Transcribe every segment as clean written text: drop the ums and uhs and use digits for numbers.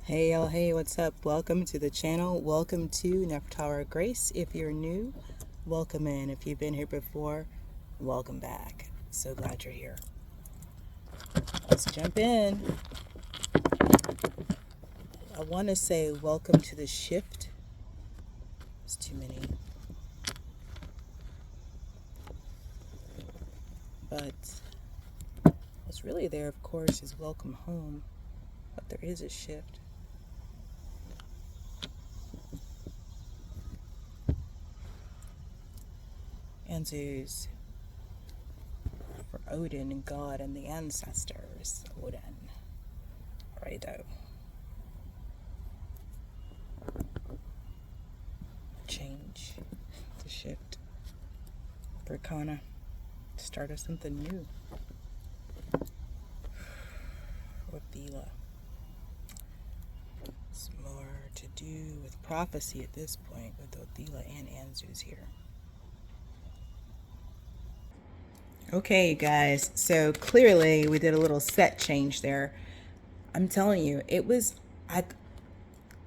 Hey y'all, hey, what's up? Welcome to the channel. Welcome to Nephtara Grace. If you're new, welcome in. If you've been here before, welcome back. So glad you're here. Let's jump in. I want to say welcome to the shift. There's too many. But what's really there, of course, is welcome home. But there is a shift. Answers for Odin and God and the ancestors. Odin. Righto. Change. To shift. Bracana. Start of something new. Orthila. It's more to do with prophecy at this point with Orthila and Anzu's here. Okay, you guys, so clearly we did a little set change there. I'm telling you,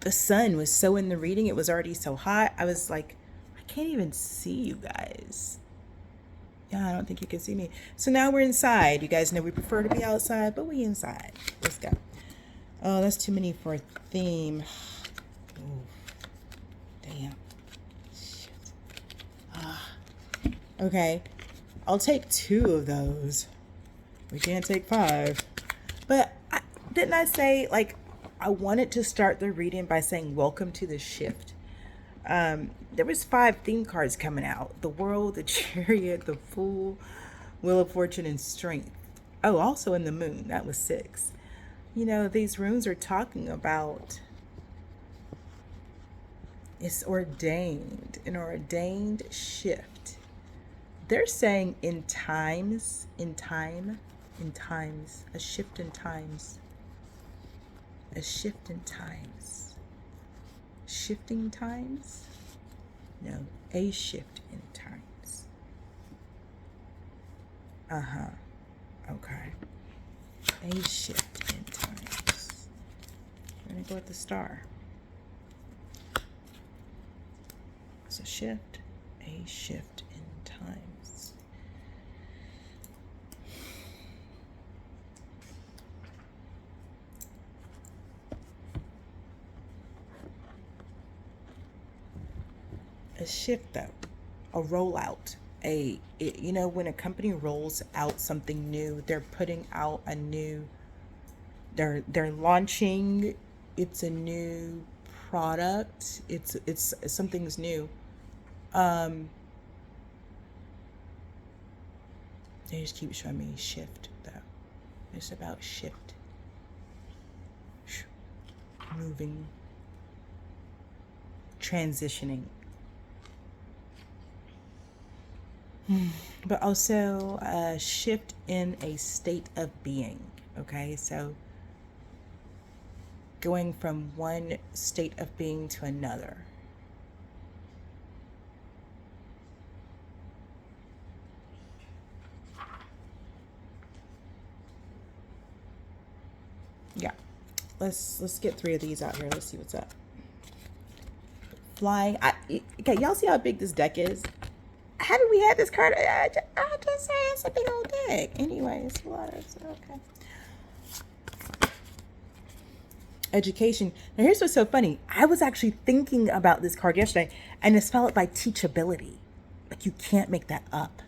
the sun was so in the reading, it was already so hot. I was like, I can't even see you guys. Yeah, I don't think you can see me. So now we're inside. You guys know we prefer to be outside, but we inside. Let's go. Oh, that's too many for a theme. Ooh, damn. Shit. Okay. I'll take 2 of those. We can't take 5. But didn't I say, like, I wanted to start the reading by saying welcome to the shift? There was 5 theme cards coming out. The World, the Chariot, the Fool, Wheel of Fortune, and Strength. Oh, also in the Moon. That was 6. You know, these runes are talking about it's ordained, an ordained shift. They're saying in times, a shift in times, a shift in times, shifting times? No, a shift in times. Okay. A shift in times. We're gonna go with the star. It's a shift in times. A shift, though, a rollout, you know, when a company rolls out something new, they're putting out a new, they're launching, it's a new product, it's something's new. They just keep showing me shift, though. It's about shift, moving, transitioning. But also a shift in a state of being. Okay, so going from one state of being to another. Yeah, let's get 3 of these out here. Let's see what's up. Flying. Okay, y'all see how big this deck is? Haven't we had this card? I just say it's a big old deck. Anyway, it's a lot of okay. Education. Now here's what's so funny. I was actually thinking about this card yesterday, and it's followed by teachability. Like, you can't make that up.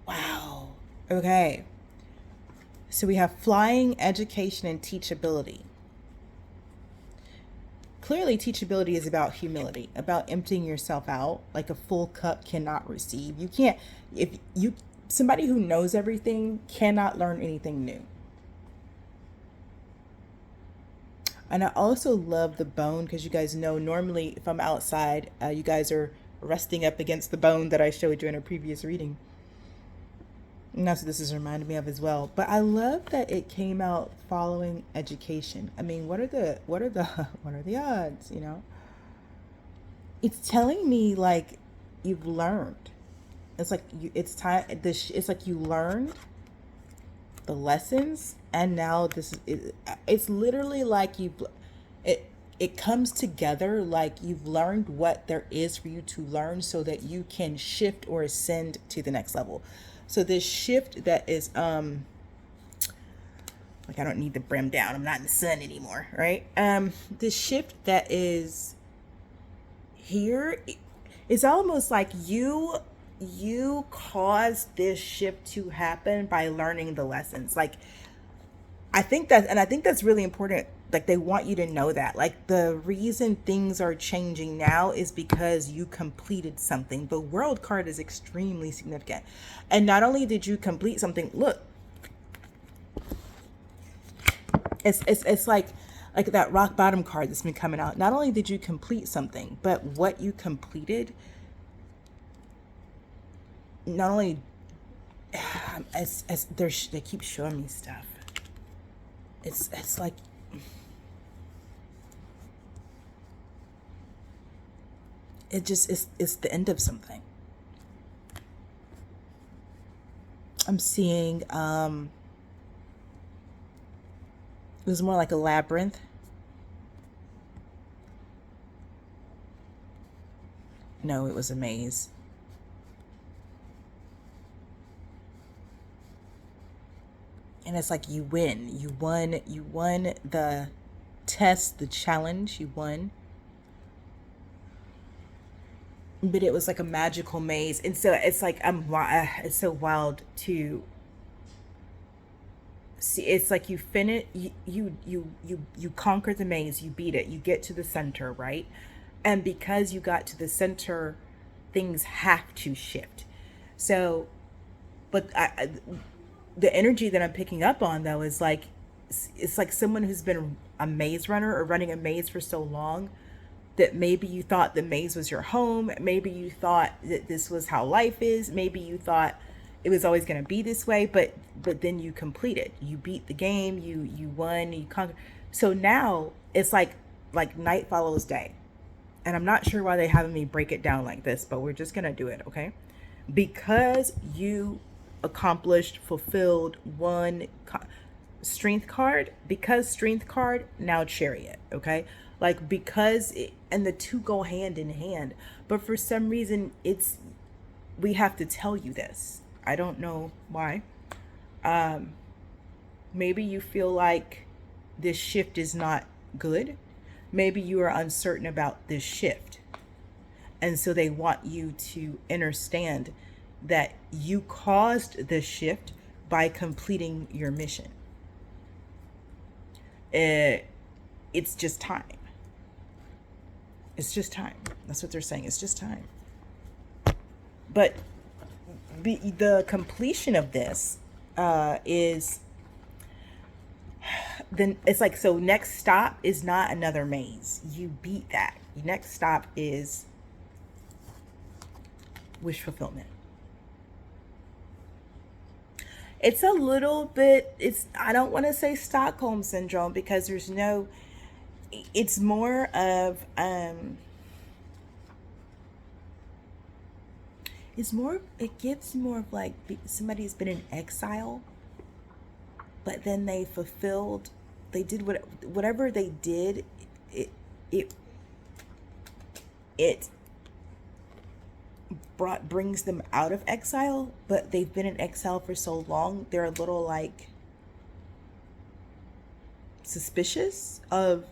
Wow. Okay. So we have flying, education, and teachability. Clearly, teachability is about humility, about emptying yourself out. Like, a full cup cannot receive. You can't, somebody who knows everything cannot learn anything new. And I also love the bone, because you guys know normally if I'm outside, you guys are resting up against the bone that I showed you in a previous reading. And that's what this is reminding me of as well. But I love that it came out following education. I mean, what are the odds, you know? It's telling me, like, you've learned. It's like it's time. It's like you learned the lessons, And now it's literally like it it comes together like you've learned what there is for you to learn so that you can shift or ascend to the next level. So this shift that is like, I don't need the brim down, I'm not in the sun anymore, right? This shift that is here is almost like you caused this shift to happen by learning the lessons. Like, I think that's really important. Like, they want you to know that. Like, the reason things are changing now is because you completed something. The world card is extremely significant. And not only did you complete something, look, it's like that rock bottom card that's been coming out. Not only did you complete something, but what you completed, not only as they keep showing me stuff. It's like it's the end of something. I'm seeing it was more like a labyrinth. No, it was a maze. And it's like you win. You won the test, the challenge, you won. But it was like a magical maze. And so it's like it's so wild to see. It's like you finish you conquer the maze, you beat it, you get to the center, right? And because you got to the center, things have to shift. So, but the energy that I'm picking up on though is like it's like someone who's been a maze runner or running a maze for so long that maybe you thought the maze was your home, maybe you thought that this was how life is, maybe you thought it was always going to be this way, but then you completed, you beat the game, you won, you conquered. So now it's like night follows day. And I'm not sure why they having me break it down like this, but we're just going to do it, okay? Because you accomplished, fulfilled, won, strength card, because strength card, now chariot, okay? Like, and the two go hand in hand, but for some reason we have to tell you this. I don't know why. Maybe you feel like this shift is not good. Maybe you are uncertain about this shift. And so they want you to understand that you caused this shift by completing your mission. It's just time. It's just time. That's what they're saying. It's just time. But the completion of this is then it's like, so next stop is not another maze. You beat that. Your next stop is wish fulfillment. It's a little bit, I don't want to say Stockholm syndrome because it's more of, it gives more of like somebody's been in exile, but then they did whatever they did, it brings them out of exile, but they've been in exile for so long, they're a little like suspicious of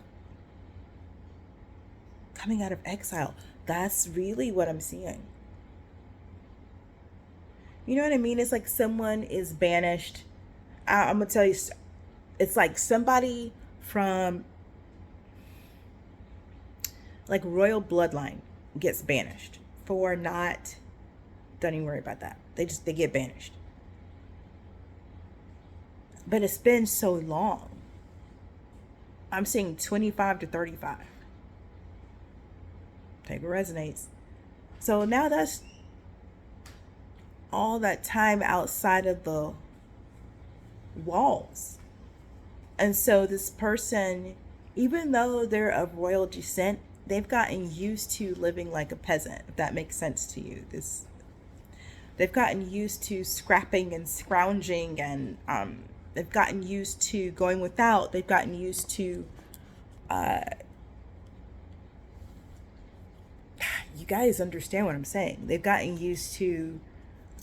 coming out of exile. That's really what I'm seeing. You know what I mean? It's like someone is banished. I'm gonna tell you, it's like somebody from like royal bloodline gets banished for not, don't even worry about that. They get banished. But it's been so long. I'm seeing 25 to 35. Take what resonates. So now that's all that time outside of the walls. And so this person, even though they're of royal descent, they've gotten used to living like a peasant, if that makes sense to you. They've gotten used to scrapping and scrounging and They've gotten used to going without. They've gotten used to, you guys understand what I'm saying. They've gotten used to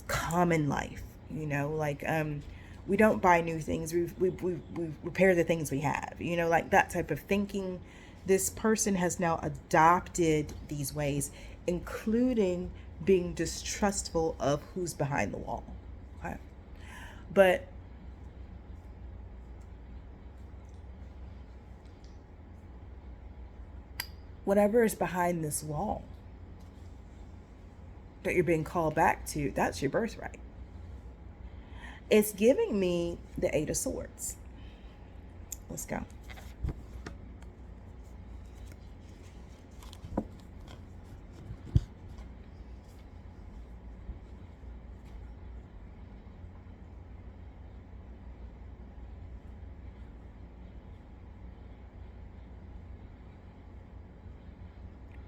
common life, like, we don't buy new things. We repair the things we have, like that type of thinking. This person has now adopted these ways, including being distrustful of who's behind the wall. Okay. But whatever is behind this wall that you're being called back to, that's your birthright. It's giving me the Eight of Swords. Let's go.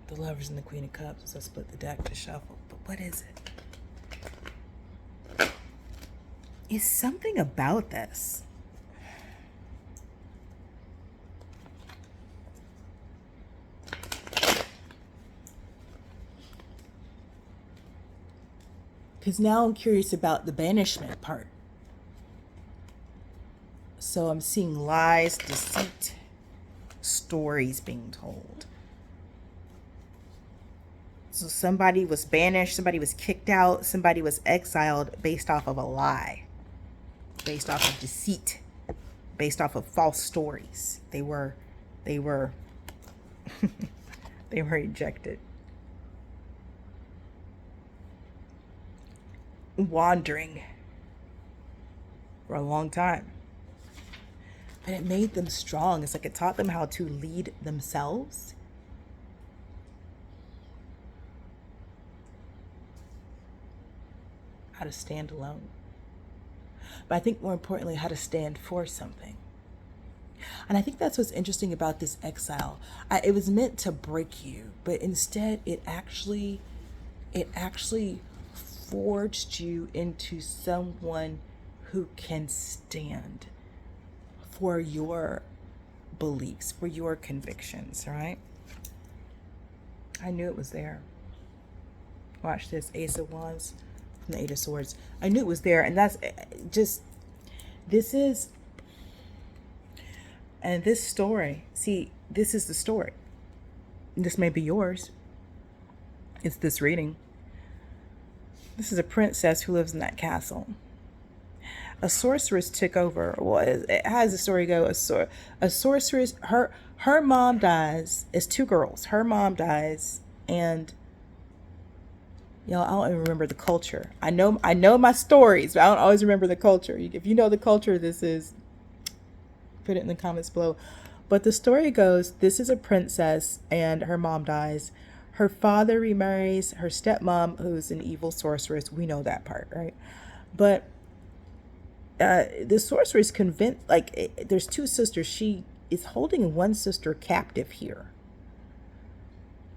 The Lovers and the Queen of Cups. So I split the deck to shuffle. But what is it? It's something about this. Because now I'm curious about the banishment part. So I'm seeing lies, deceit, stories being told. So somebody was banished, somebody was kicked out, somebody was exiled based off of a lie, based off of deceit, based off of false stories. They were they were ejected. Wandering for a long time. But it made them strong. It's like it taught them how to lead themselves. How to stand alone. But I think more importantly, how to stand for something. And I think that's what's interesting about this exile. It was meant to break you, but instead it actually forged you into someone who can stand for your beliefs, for your convictions, right? I knew it was there. Watch this, Ace of Wands from the Eight of Swords. I knew it was there, and that's just, this is, and this story, see, this is the story. This may be yours. It's this reading. This is a princess who lives in that castle. A sorceress took over. Well, how does the story go? A sorceress, her mom dies. It's two girls. Her mom dies, and I don't even remember the culture. I know my stories, but I don't always remember the culture. If you know the culture, put it in the comments below. But the story goes, this is a princess, and her mom dies. Her father remarries her stepmom, who's an evil sorceress. We know that part, right? But the sorceress convinced, there's two sisters. She is holding one sister captive here.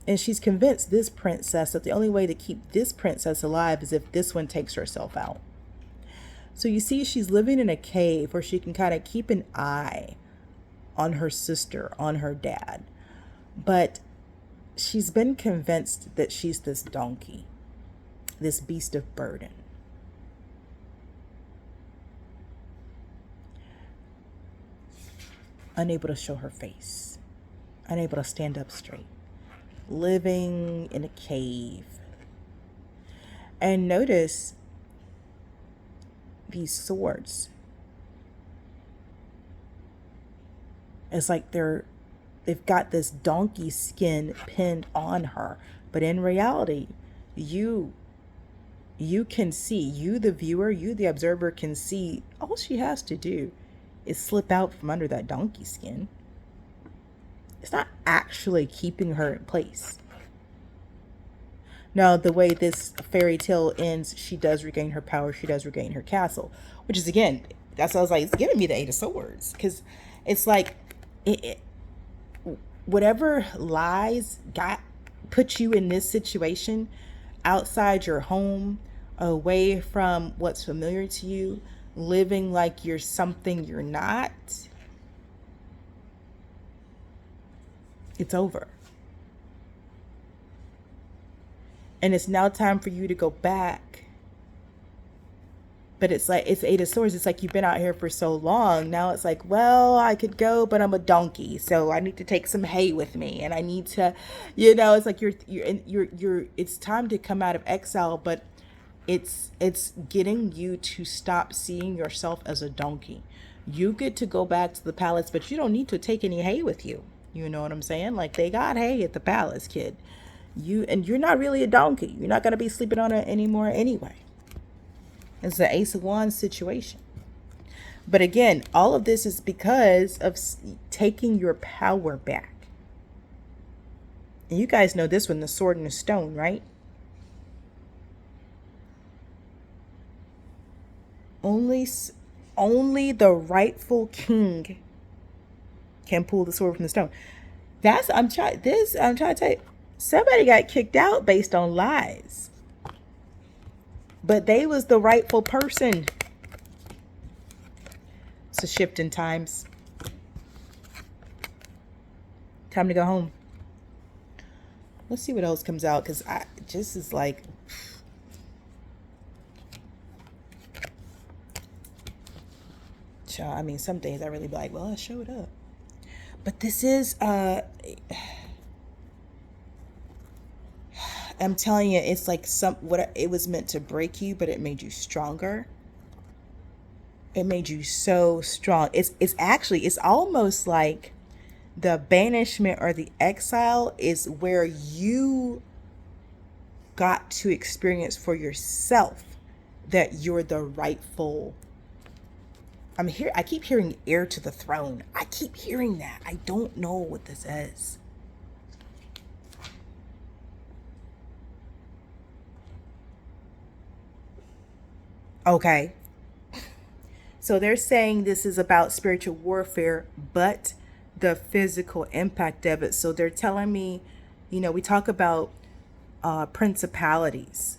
And she's convinced this princess that the only way to keep this princess alive is if this one takes herself out. So you see, she's living in a cave where she can kind of keep an eye on her sister, on her dad. But she's been convinced that she's this donkey, this beast of burden. Unable to show her face, unable to stand up straight, living in a cave. And notice these swords. It's like they've got this donkey skin pinned on her. But in reality, you can see, you the viewer, you the observer can see, all she has to do is slip out from under that donkey skin. It's not actually keeping her in place. Now, the way this fairy tale ends, she does regain her power, she does regain her castle. Which is, again, that's what I was like, it's giving me the Eight of Swords. Because it's like, whatever lies put you in this situation, outside your home, away from what's familiar to you, living like you're something you're not, it's over. And it's now time for you to go back. But it's like, it's Eight of Swords. It's like you've been out here for so long. Now it's like, well, I could go, but I'm a donkey, so I need to take some hay with me, and I need to, it's like you're. It's time to come out of exile, but it's getting you to stop seeing yourself as a donkey. You get to go back to the palace, but you don't need to take any hay with you. You know what I'm saying? Like, they got hay at the palace, kid. You're not really a donkey. You're not gonna be sleeping on it anymore anyway. It's the Ace of Wands situation. But again, all of this is because of taking your power back. And you guys know this one, the Sword and the Stone, right? Only the rightful king can pull the sword from the stone. I'm trying to tell you, somebody got kicked out based on lies. But they was the rightful person. It's a shift in times. Time to go home. Let's see what else comes out, because I just is like, I mean, some days I really be like, well, I showed up. But this is I'm telling you, it's like what it was meant to break you, but it made you stronger. It made you so strong. It's almost like the banishment or the exile is where you got to experience for yourself that you're the rightful. I keep hearing heir to the throne. I keep hearing that. I don't know what this is. Okay. So they're saying this is about spiritual warfare, but the physical impact of it. So they're telling me, we talk about principalities.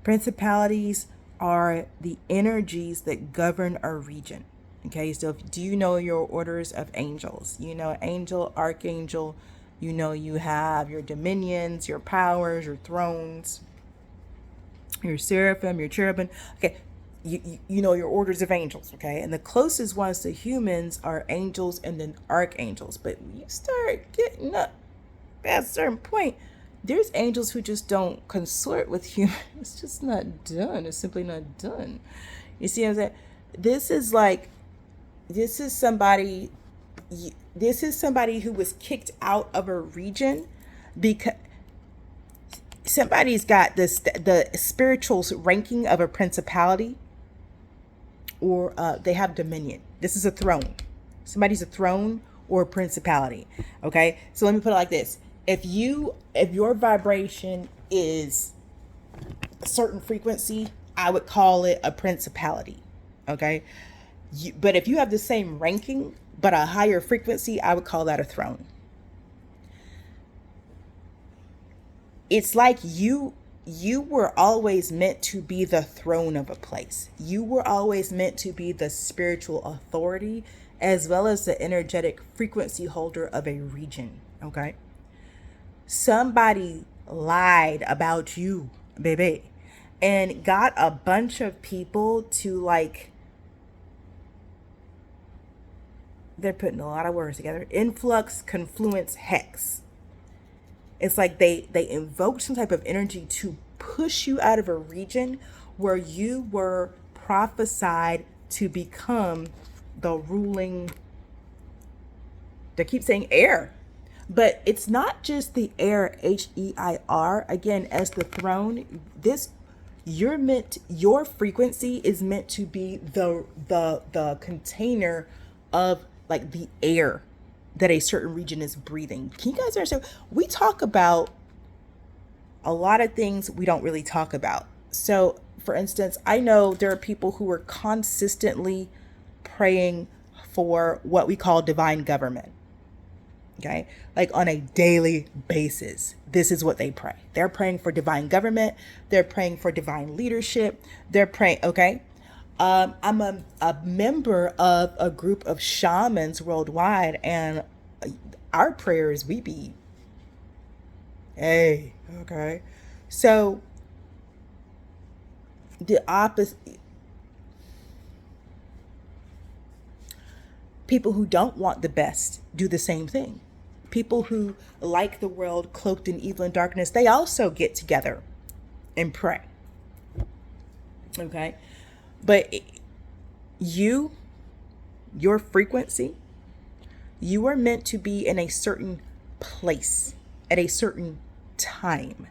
Principalities are the energies that govern a region. Okay, so do you know your orders of angels? Angel, archangel, you have your dominions, your powers, your thrones, your seraphim, your cherubim. Okay, you know your orders of angels, okay? And the closest ones to humans are angels and then archangels. But when you start getting up past a certain point, there's angels who just don't consort with humans. It's just not done. It's simply not done. You see what I'm saying? This is somebody who was kicked out of a region because somebody's got the spiritual ranking of a principality, or they have dominion. This is a throne. Somebody's a throne or a principality. Okay, so let me put it like this: if your vibration is a certain frequency, I would call it a principality. Okay, but if you have the same ranking but a higher frequency, I would call that a throne. It's like you were always meant to be the throne of a place. You were always meant to be the spiritual authority as well as the energetic frequency holder of a region. Okay. Somebody lied about you, baby, and got a bunch of people to they're putting a lot of words together. Influx, confluence, hex. It's like they invoked some type of energy to push you out of a region where you were prophesied to become the ruling. They keep saying heir, but it's not just the heir, H-E-I-R. Again, as the throne, your frequency is meant to be the container of like the air that a certain region is breathing. Can you guys understand? We talk about a lot of things we don't really talk about. So, for instance, I know there are people who are consistently praying for what we call divine government. Okay, like on a daily basis, this is what they pray. They're praying for divine government. They're praying for divine leadership. They're praying, okay? I'm a member of a group of shamans worldwide, and our prayers, we be, hey, okay. So the opposite, people who don't want the best do the same thing. People who like the world cloaked in evil and darkness, they also get together and pray. Okay. But you, your frequency, you are meant to be in a certain place at a certain time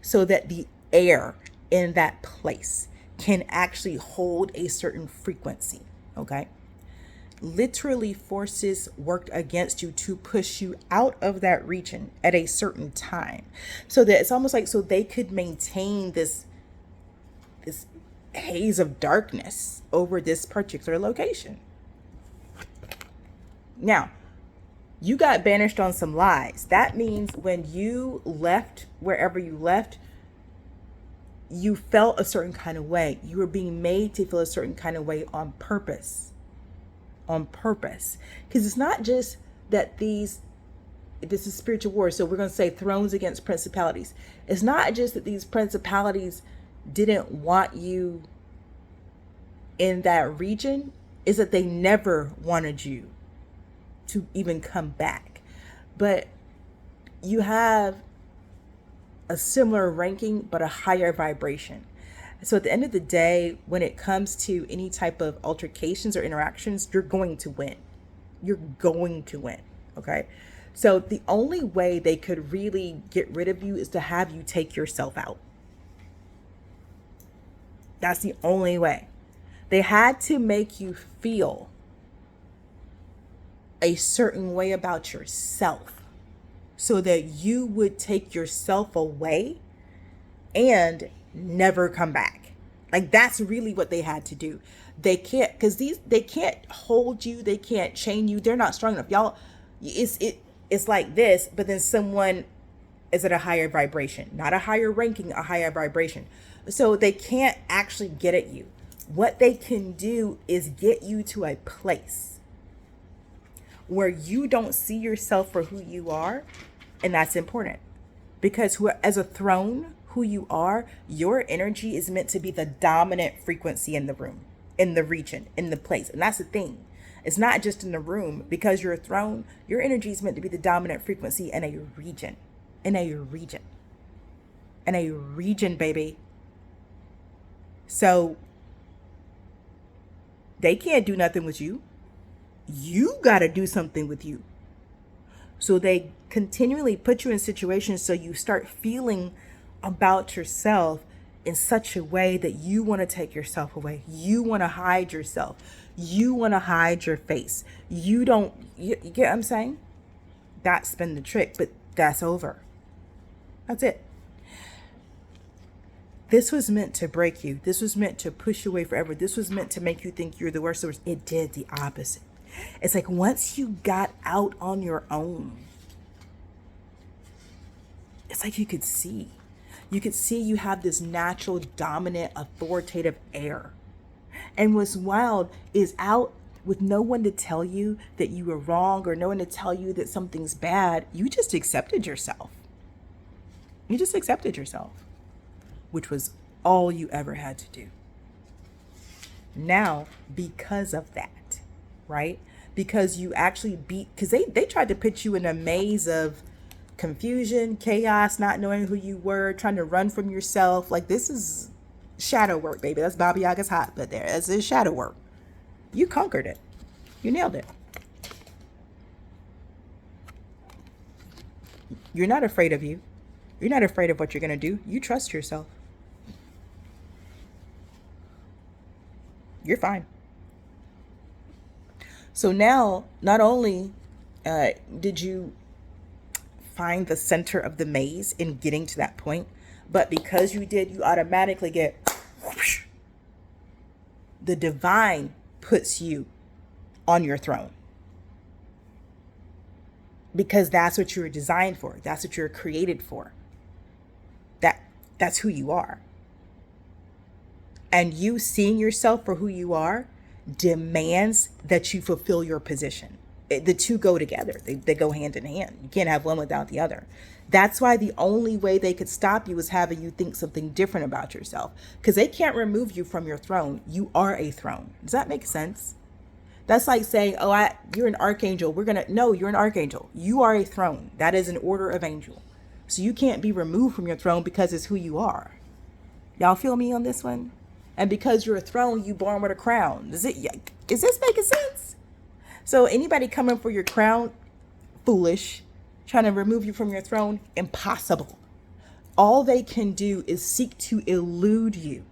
so that the air in that place can actually hold a certain frequency. Okay. Literally, forces worked against you to push you out of that region at a certain time, so that it's almost like so they could maintain this haze of darkness over this particular location. Now, you got banished on some lies. That means when you left wherever you left, you felt a certain kind of way. You were being made to feel a certain kind of way on purpose. On purpose. Because it's not just that this is spiritual war. So we're going to say thrones against principalities. It's not just that these principalities didn't want you in that region. Is that they never wanted you to even come back. But you have a similar ranking, but a higher vibration. So at the end of the day, when it comes to any type of altercations or interactions, you're going to win. You're going to win. Okay. So the only way they could really get rid of you is to have you take yourself out. That's the only way. They had to make you feel a certain way about yourself so that you would take yourself away and never come back. Like that's really what they had to do. They can't, because they can't hold you, they can't chain you, they're not strong enough. Y'all, it's like this, but then someone is at a higher vibration, not a higher ranking, a higher vibration. So they can't actually get at you. What they can do is get you to a place where you don't see yourself for who you are, and that's important. Because as a throne, who you are, your energy is meant to be the dominant frequency in the room, in the region, in the place. And that's the thing. It's not just in the room. Because you're a throne, your energy is meant to be the dominant frequency in a region. In a region. In a region, baby. So they can't do nothing with you. You got to do something with you. So they continually put you in situations so you start feeling about yourself in such a way that you want to take yourself away. You want to hide yourself. You want to hide your face. You get what I'm saying? That's been the trick, but that's over. That's it. This was meant to break you. This was meant to push you away forever. This was meant to make you think you're the worst. It did the opposite. It's like once you got out on your own, it's like you could see. You could see you have this natural, dominant, authoritative air. And what's wild is out with no one to tell you that you were wrong or no one to tell you that something's bad. You just accepted yourself. You just accepted yourself, which was all you ever had to do. Now, because of that, right? Because you actually because they tried to put you in a maze of confusion, chaos, not knowing who you were, trying to run from yourself. Like this is shadow work, baby. That's Baba Yaga's hot, but that's his shadow work. You conquered it. You nailed it. You're not afraid of you. You're not afraid of what you're going to do. You trust yourself. You're fine. So now, not only did you find the center of the maze in getting to that point, but because you did, you automatically get whoosh, the divine puts you on your throne. Because that's what you were designed for. That's what you're created for. That's who you are. and you seeing yourself for who you are demands that you fulfill your position. The two go together. They go hand in hand. You can't have one without the other. That's why the only way they could stop you is having you think something different about yourself, because they can't remove you from your throne. You are a throne. Does that make sense? That's like saying, oh, you're an archangel. No, you're an archangel. You are a throne. That is an order of angel. So you can't be removed from your throne because it's who you are. Y'all feel me on this one? And because you're a throne, you born with a crown. Is this making sense? So anybody coming for your crown, foolish. Trying to remove you from your throne, impossible. All they can do is seek to elude you,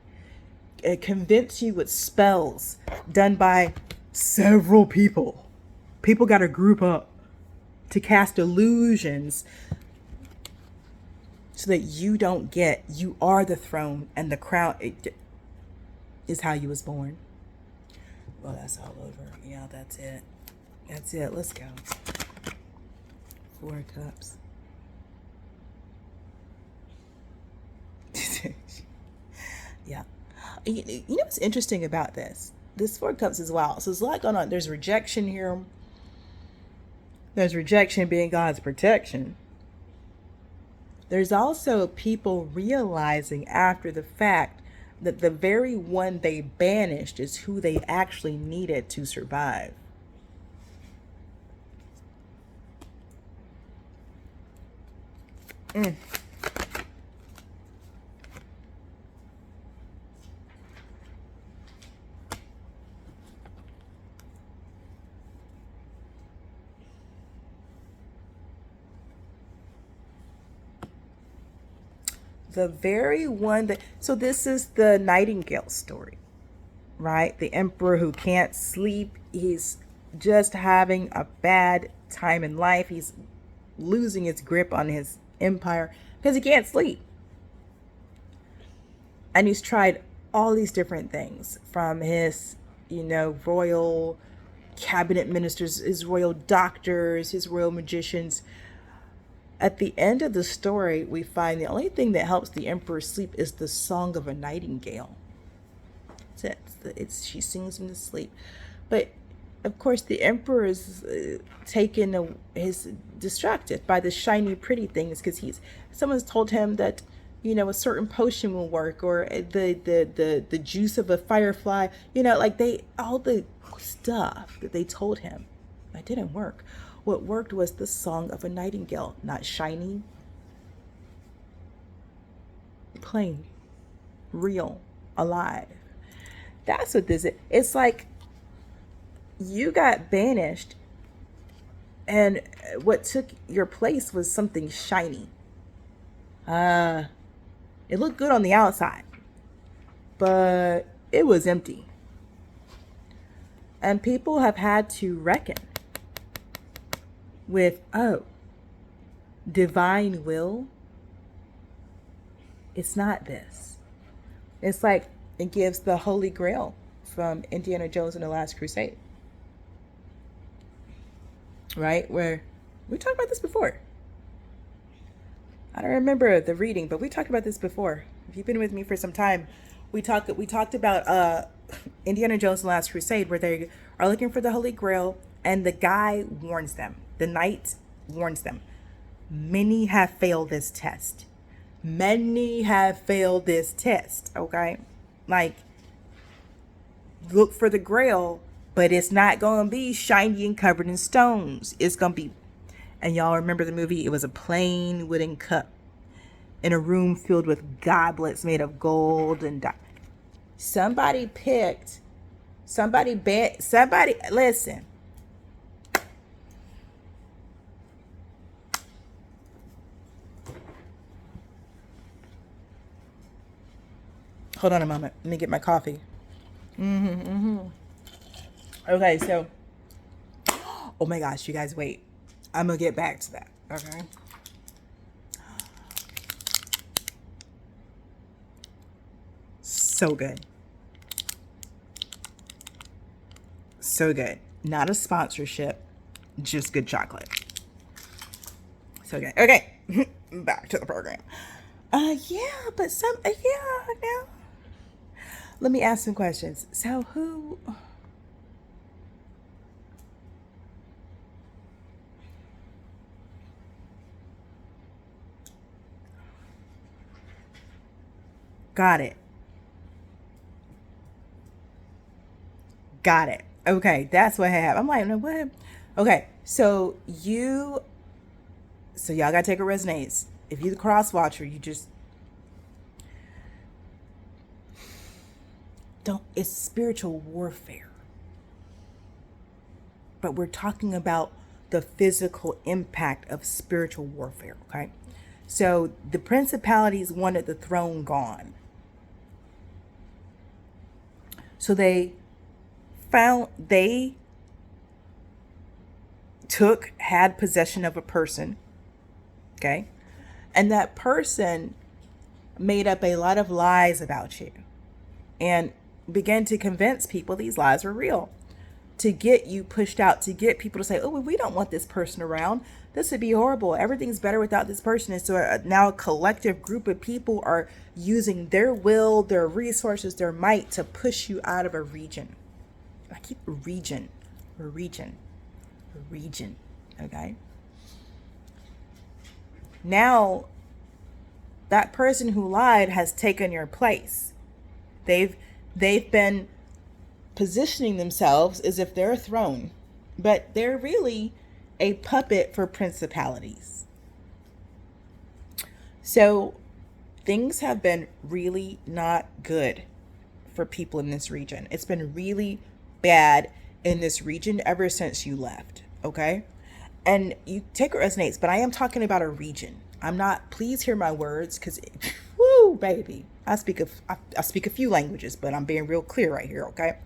convince you with spells done by several people. People got to group up to cast illusions so that you don't get, you are the throne, and the crown is how you was born. Well, that's all over. Yeah, that's it. That's it. Let's go. 4 of Cups. Yeah. You know what's interesting about this? This 4 of Cups is wild. So there's a lot going on. There's rejection here. There's rejection being God's protection. There's also people realizing after the fact that the very one they banished is who they actually needed to survive. The very one that, so this is the Nightingale story, right? The emperor who can't sleep. He's just having a bad time in life. He's losing his grip on his empire because he can't sleep. And he's tried all these different things, from his, royal cabinet ministers, his royal doctors, his royal magicians. At the end of the story, we find the only thing that helps the emperor sleep is the song of a nightingale. That's it. She sings him to sleep. But of course, the emperor is is distracted by the shiny, pretty things because someone's told him that a certain potion will work, or the juice of a firefly. All the stuff that they told him that didn't work. What worked was the song of a nightingale, not shiny, plain, real, alive. That's what this is. It's like you got banished, and what took your place was something shiny. It looked good on the outside, but it was empty. And people have had to reckon with, divine will. It's not this. It's like it gives the Holy Grail from Indiana Jones and the Last Crusade. Right? Where we talked about this before. I don't remember the reading, but we talked about this before. If you've been with me for some time, we talked about Indiana Jones and the Last Crusade, where they are looking for the Holy Grail, and the guy warns them. The knight warns them. Many have failed this test. Many have failed this test, okay? Like, look for the grail, but it's not going to be shiny and covered in stones. It's going to be, and y'all remember the movie? It was a plain wooden cup in a room filled with goblets made of gold and somebody, listen. Hold on a moment. Let me get my coffee. Okay, so, oh my gosh, you guys, wait. I'm going to get back to that, okay? So good. So good. Not a sponsorship, just good chocolate. So good. Okay, back to the program. No. Let me ask some questions. So who... Got it. Got it. Okay, that's what happened. I'm like, no, what? Okay, so you... So y'all gotta take a resonance. If you're the cross watcher, you just don't... It's spiritual warfare. But we're talking about the physical impact of spiritual warfare, okay? So the principalities wanted the throne gone. So they had possession of a person, okay? And that person made up a lot of lies about you and began to convince people these lies were real, to get you pushed out, to get people to say, oh, well, we don't want this person around. This would be horrible. Everything's better without this person. And so now a collective group of people are using their will, their resources, their might to push you out of a region. I keep region. Okay. Now that person who lied has taken your place. They've been positioning themselves as if they're a throne, but they're really a puppet for principalities. So things have been really not good for people in this region. It's been really bad in this region ever since you left, okay? And you take what resonates, but I am talking about a region. I'm not, please hear my words, because, woo, baby, I speak a few languages, but I'm being real clear right here, okay?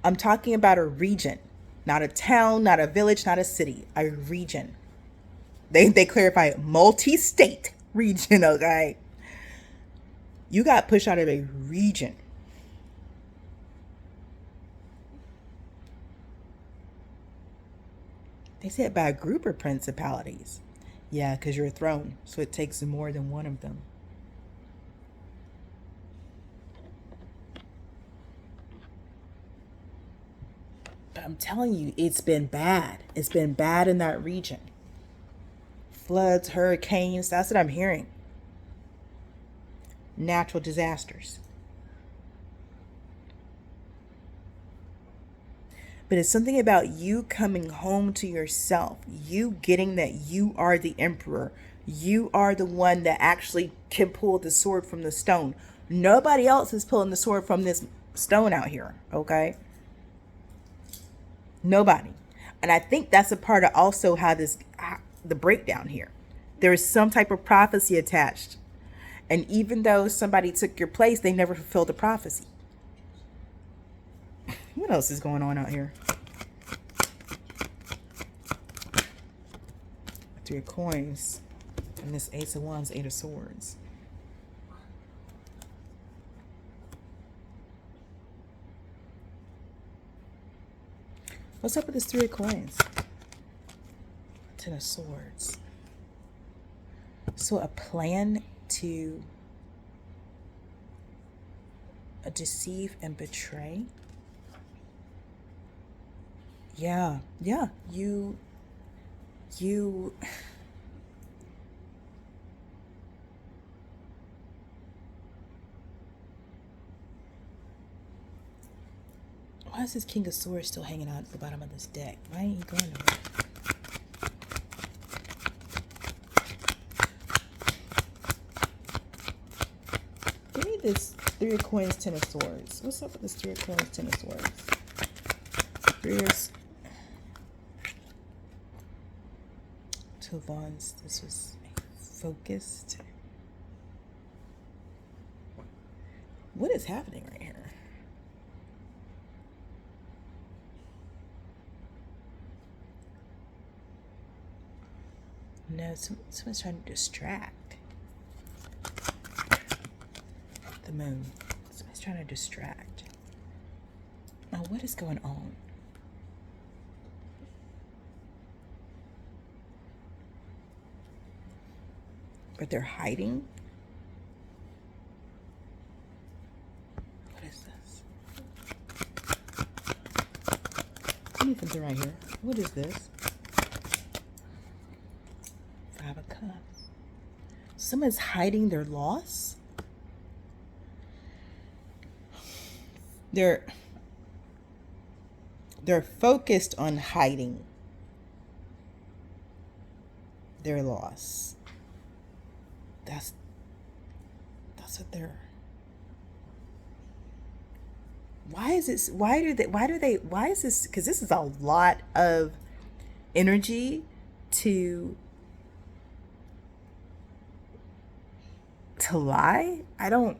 I'm talking about a region, not a town, not a village, not a city, a region. They clarify multi-state region, okay? You got pushed out of a region. They said by a group of principalities. Yeah, because you're a throne, so it takes more than one of them. But I'm telling you, it's been bad. It's been bad in that region. Floods, hurricanes, that's what I'm hearing. Natural disasters. But it's something about you coming home to yourself, you getting that you are the emperor. You are the one that actually can pull the sword from the stone. Nobody else is pulling the sword from this stone out here, okay? Nobody. And I think that's a part of also how the breakdown here. There is some type of prophecy attached. And even though somebody took your place, they never fulfilled the prophecy. What else is going on out here? Three of coins. And this Ace of Wands, Eight of Swords. What's up with this Three of Coins? Ten of Swords. So a plan to deceive and betray. Yeah. You why is this King of Swords still hanging out at the bottom of this deck? Why ain't he going nowhere? Give me this Three of Coins, Ten of Swords. What's up with this Three of Coins, Ten of Swords? Two of Wands. This was focused. What is happening right here? No, someone's trying to distract. The Moon. Someone's trying to distract. Oh, what is going on? But they're hiding. What is Give me something right here. What is this? 5 of Cups. Someone's hiding their loss. They're focused on hiding their loss. That's what they're. Why is this? Why is this? Because this is a lot of energy to lie. I don't.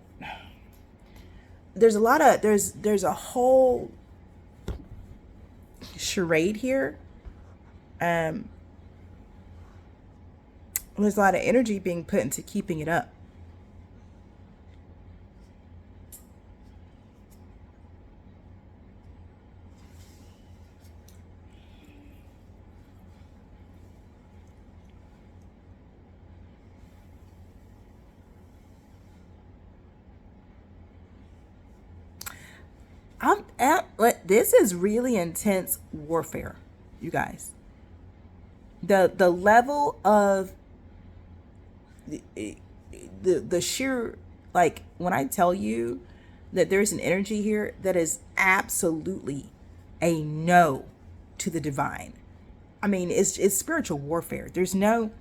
There's a whole charade here. There's a lot of energy being put into keeping it up. This is really intense warfare, you guys. The level of the sheer, like, when I tell you that there's an energy here that is absolutely a no to the divine. I mean, it's spiritual warfare. There's no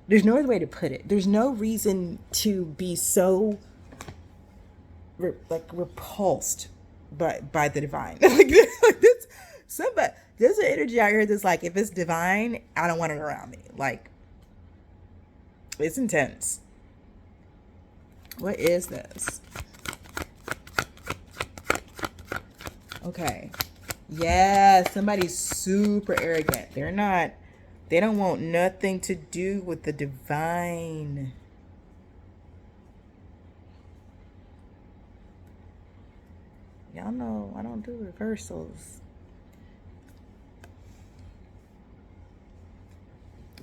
other way to put it. There's no reason to be so repulsed by the divine. There's an energy out here that's like, if it's divine, I don't want it around me. Like, it's intense. What is this? Okay. Yeah, somebody's super arrogant. They don't want nothing to do with the divine. Y'all know I don't do reversals.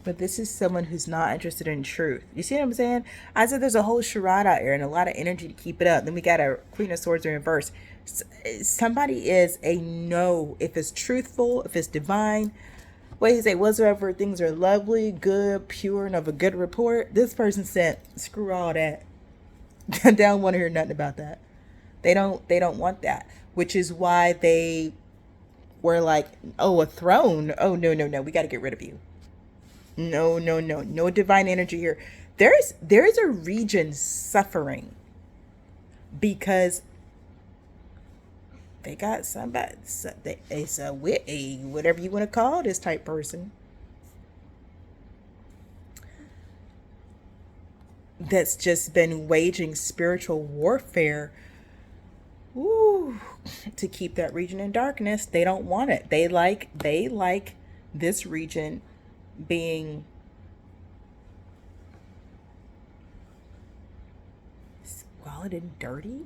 But this is someone who's not interested in truth. You see what I'm saying? I said there's a whole charade out here and a lot of energy to keep it up. Then we got a Queen of Swords in reverse. Somebody is a no. If it's truthful, if it's divine. What he say? Whatsoever things are lovely, good, pure, and of a good report. This person said, screw all that. They don't want to hear nothing about that. They don't want that, which is why they were like, oh, a throne. Oh, no. We got to get rid of you. No divine energy here. There's a region suffering because they got somebody. It's a whatever you want to call this type person that's just been waging spiritual warfare. Ooh, to keep that region in darkness. They don't want it. They like this region being squalid and dirty.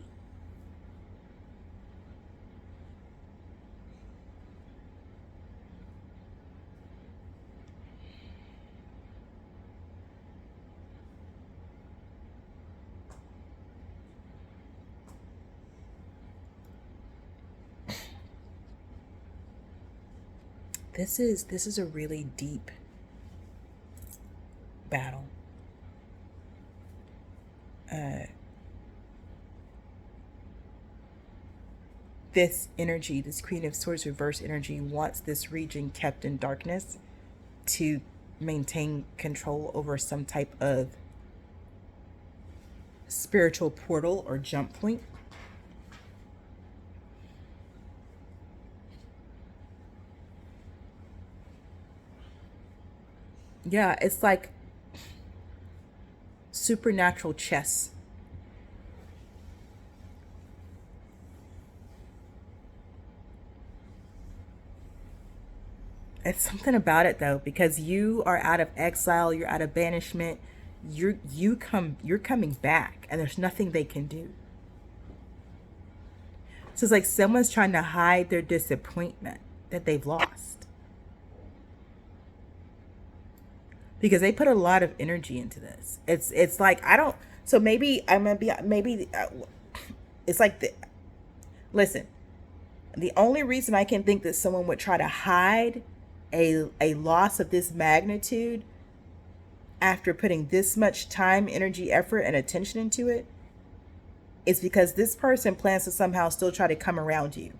This is a really deep battle. This energy, this Queen of Swords reverse energy, wants this region kept in darkness to maintain control over some type of spiritual portal or jump point. Yeah, it's like supernatural chess. It's something about it though, because you are out of exile, you're out of banishment, you're coming back, and there's nothing they can do. So it's like someone's trying to hide their disappointment that they've lost. Because they put a lot of energy into this. It's like, I don't, so maybe I'm gonna be, maybe it's like listen, The only reason I can think that someone would try to hide a loss of this magnitude after putting this much time, energy, effort, and attention into it is because this person plans to somehow still try to come around you.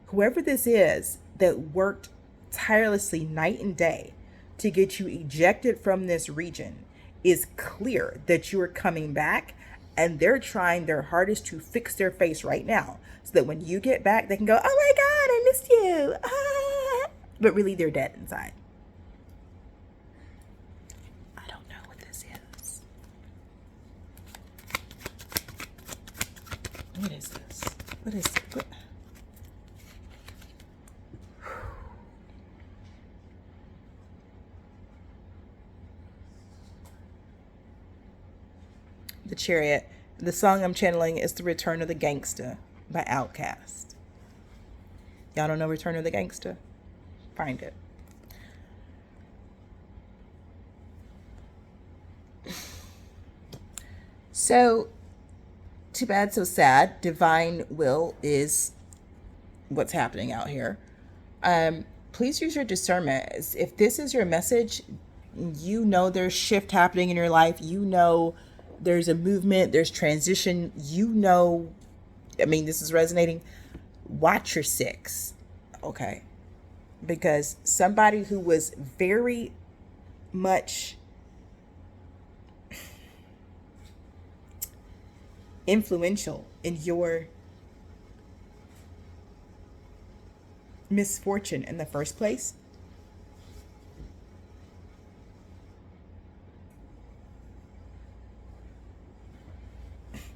Whoever this is that worked tirelessly night and day to get you ejected from this region is clear that you are coming back, and they're trying their hardest to fix their face right now so that when you get back, they can go, oh my God, I missed you. Ah. But really, they're dead inside. I don't know what this is. What is this? What is it? What? The Chariot. The song I'm channeling is The Return of the Gangsta by Outkast. Y'all don't know Return of the Gangsta? Find it. So, too bad, so sad. Divine will is what's happening out here. Please use your discernment. If this is your message, you know there's shift happening in your life. You know there's a movement, there's transition. You know, I mean, this is resonating. Watch your six, okay? Because somebody who was very much influential in your misfortune in the first place,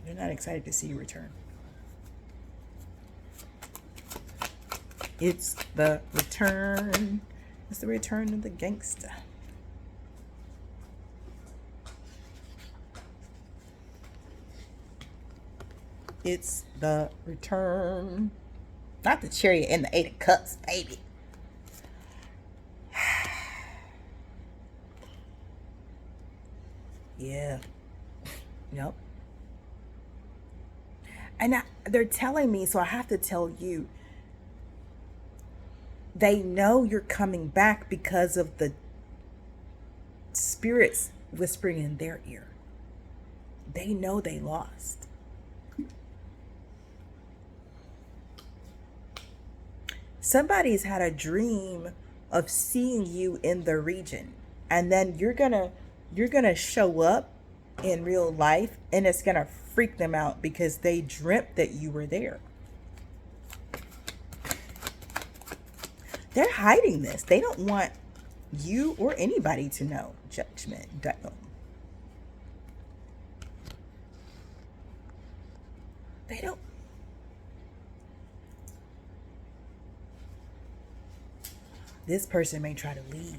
they're not excited to see you return. It's the return. It's the return of the gangsta. It's the return. Not the Chariot and the Eight of Cups, baby. Yeah. Yep. And they're telling me, so I have to tell you. They know you're coming back because of the spirits whispering in their ear. They know they lost. Somebody's had a dream of seeing you in the region, and then you're gonna show up in real life, and it's gonna freak them out because they dreamt that you were there. They're hiding this. They don't want you or anybody to know. Judgment. Damn. They don't. This person may try to leave.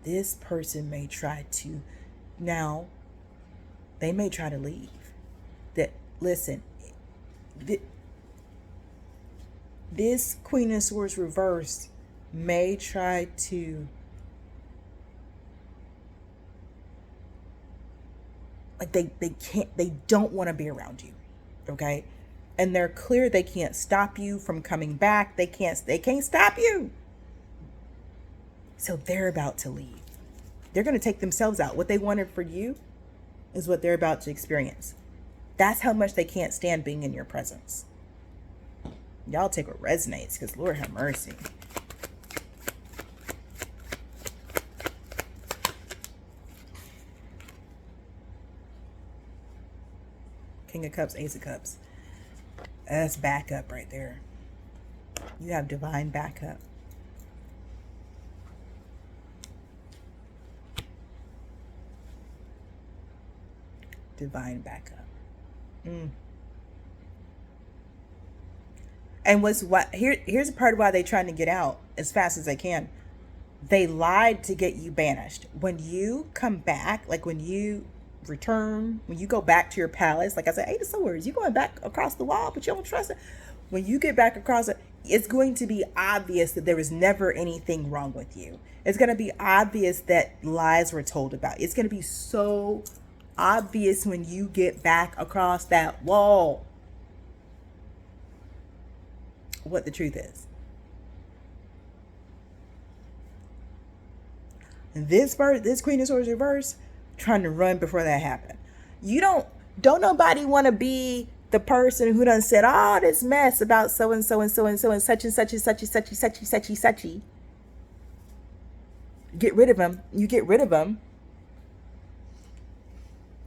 This person may try to. Now, they may try to leave. That, listen. This Queen of Swords reversed may try to, like, they don't want to be around you, okay? And they're clear they can't stop you from coming back. They can't stop you. So they're about to leave. They're going to take themselves out. What they wanted for you is what they're about to experience. That's how much they can't stand being in your presence. Y'all take what resonates, because Lord have mercy. King of Cups, Ace of Cups. That's backup right there. You have divine backup. Divine backup. And here's a part of why they're trying to get out as fast as they can. They lied to get you banished. When you come back, like when you return, when you go back to your palace, like I said, Eight of Swords, you're going back across the wall, but you don't trust it. When you get back across it, it's going to be obvious that there was never anything wrong with you. It's going to be obvious that lies were told about you. It's going to be so obvious when you get back across that wall what the truth is. And this Queen of Swords reverse, trying to run before that happened. You don't nobody want to be the person who done said all this mess about so and so and so and so and such and such and such and such and such and such and such. Get rid of them. You get rid of them.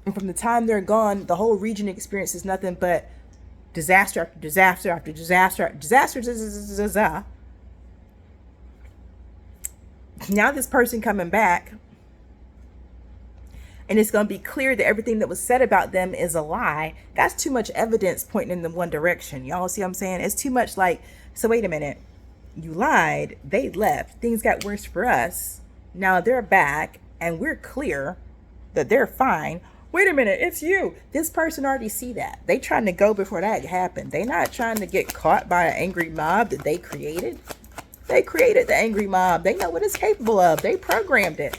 And from the time they're gone, the whole region experiences nothing but disaster after disaster after disaster after disaster. Now this person coming back, and it's going to be clear that everything that was said about them is a lie. That's too much evidence pointing in the one direction. Y'all see what I'm saying? It's too much like, so wait a minute. You lied. They left. Things got worse for us. Now they're back, and we're clear that they're fine. Wait a minute. It's you. This person already see that. They trying to go before that happened. They not trying to get caught by an angry mob that they created. They created the angry mob. They know what it's capable of. They programmed it.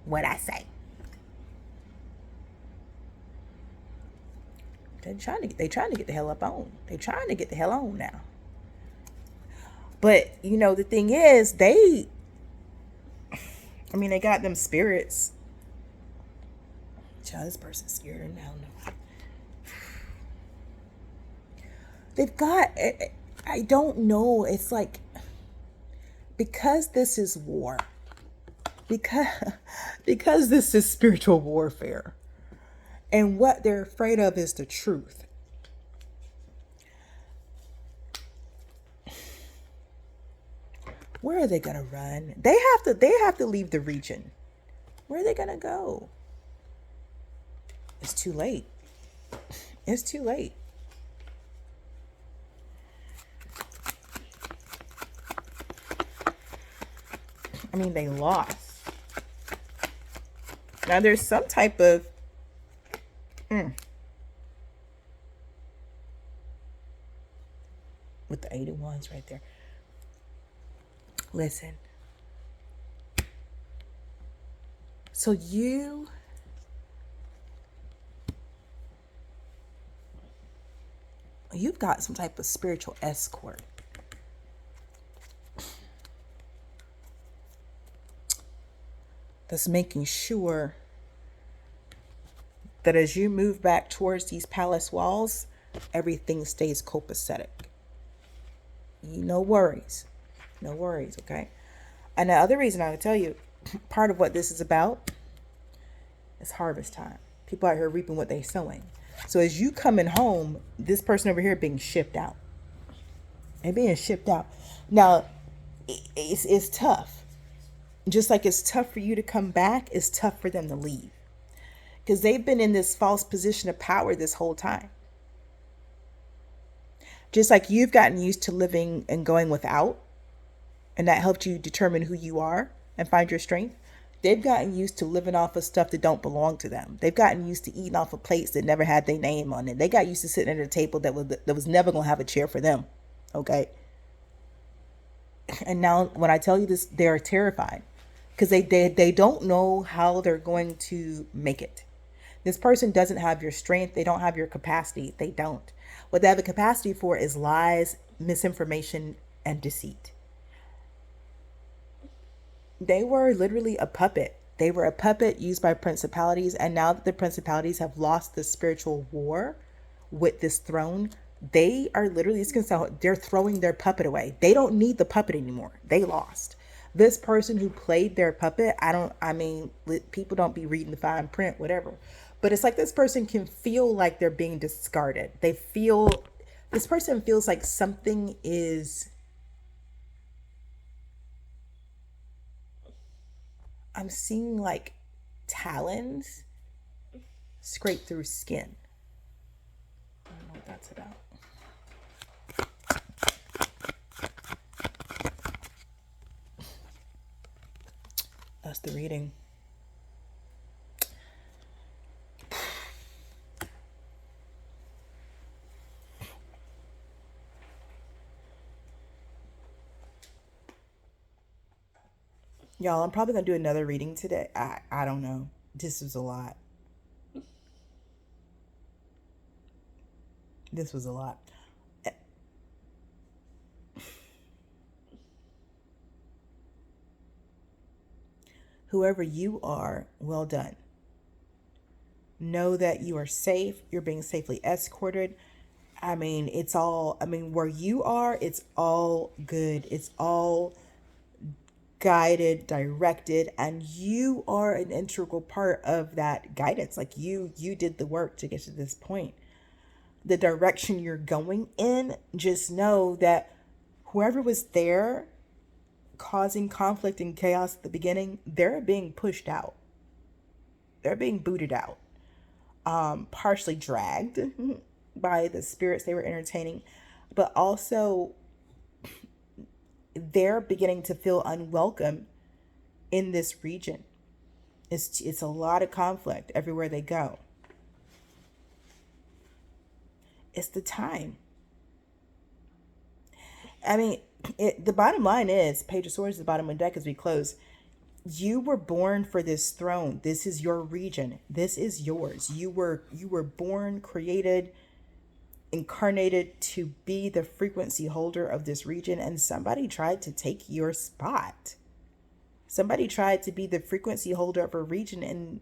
What I say. They trying to get the hell up on. They trying to get the hell on now. But you know the thing is, they got them spirits. Child, this person's scared now. No. They've got, I don't know. It's like, because this is war, because this is spiritual warfare, and what they're afraid of is the truth. Where are they gonna run? They have to leave the region. Where are they gonna go? It's too late. It's too late. They lost. Now there's some type of with the 8 of Wands right there. Listen. So you've got some type of spiritual escort. That's making sure that as you move back towards these palace walls, everything stays copacetic. No worries. No worries, okay? And the other reason I would tell you, part of what this is about is harvest time. People out here reaping what they're sowing. So as you coming home, this person over here being shipped out. They're being shipped out. Now, it's tough. Just like it's tough for you to come back, it's tough for them to leave. Because they've been in this false position of power this whole time. Just like you've gotten used to living and going without, and that helped you determine who you are and find your strength. They've gotten used to living off of stuff that don't belong to them. They've gotten used to eating off of plates that never had their name on it. They got used to sitting at a table that was never going to have a chair for them. Okay? And now when I tell you this, they're terrified. Because they don't know how they're going to make it. This person doesn't have your strength. They don't have your capacity. They don't. What they have a capacity for is lies, misinformation, and deceit. They were literally a puppet. They were a puppet used by principalities. And now that the principalities have lost the spiritual war with this throne, they are literally, they're throwing their puppet away. They don't need the puppet anymore. They lost. This person who played their puppet, people don't be reading the fine print, whatever. But it's like this person can feel like they're being discarded. This person feels like something is, I'm seeing like talons scrape through skin. I don't know what that's about. That's the reading. Y'all, I'm probably going to do another reading today. I don't know. This was a lot. This was a lot. Whoever you are, well done. Know that you are safe. You're being safely escorted. I mean, where you are, it's all good. It's all guided, directed, and you are an integral part of that guidance. Like you did the work to get to this point. The direction you're going in, just know that whoever was there causing conflict and chaos at the beginning, they're being pushed out. They're being booted out, partially dragged by the spirits they were entertaining, but also they're beginning to feel unwelcome in this region. It's a lot of conflict everywhere they go. It's the time. I mean, the bottom line is, Page of Swords is the bottom of the deck as we close. You were born for this throne. This is your region. This is yours. You were born, created, incarnated to be the frequency holder of this region, and somebody tried to take your spot. Somebody tried to be the frequency holder of a region,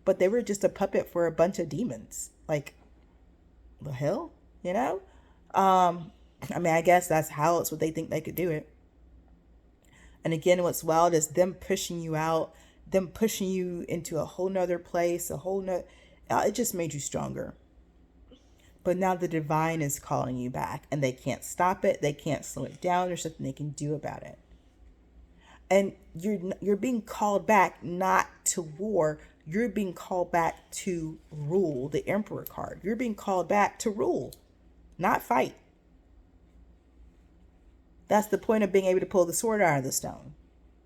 but they were just a puppet for a bunch of demons. Like, the hell, you know? I mean, I guess that's how it's what they think they could do it. And again, what's wild is them pushing you out, them pushing you into a whole nother place, it just made you stronger. But now the divine is calling you back, and they can't stop it. They can't slow it down. There's nothing they can do about it. And you're being called back not to war. You're being called back to rule, the Emperor card. You're being called back to rule, not fight. That's the point of being able to pull the sword out of the stone.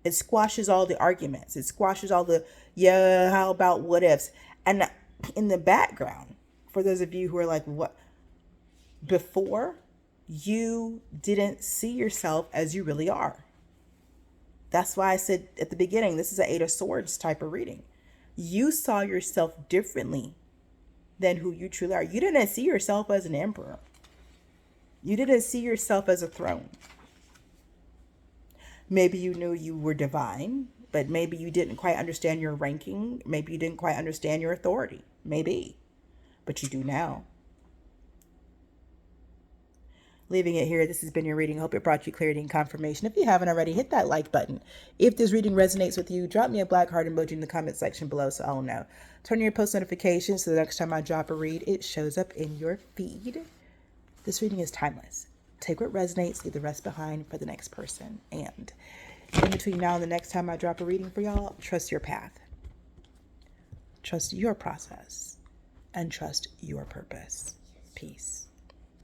It squashes all the arguments. It squashes all the, yeah, how about what ifs? And in the background, for those of you who are like, what? Before, you didn't see yourself as you really are. That's why I said at the beginning, this is an Eight of Swords type of reading. You saw yourself differently than who you truly are. You didn't see yourself as an emperor. You didn't see yourself as a throne. Maybe you knew you were divine, but maybe you didn't quite understand your ranking. Maybe you didn't quite understand your authority. Maybe. But you do now. Leaving it here. This has been your reading. Hope it brought you clarity and confirmation. If you haven't already, hit that like button. If this reading resonates with you, drop me a black heart emoji in the comment section below so I'll know. Turn on your post notifications so the next time I drop a read, it shows up in your feed. This reading is timeless. Take what resonates, leave the rest behind for the next person. And in between now and the next time I drop a reading for y'all, trust your path. Trust your process. And trust your purpose. Peace.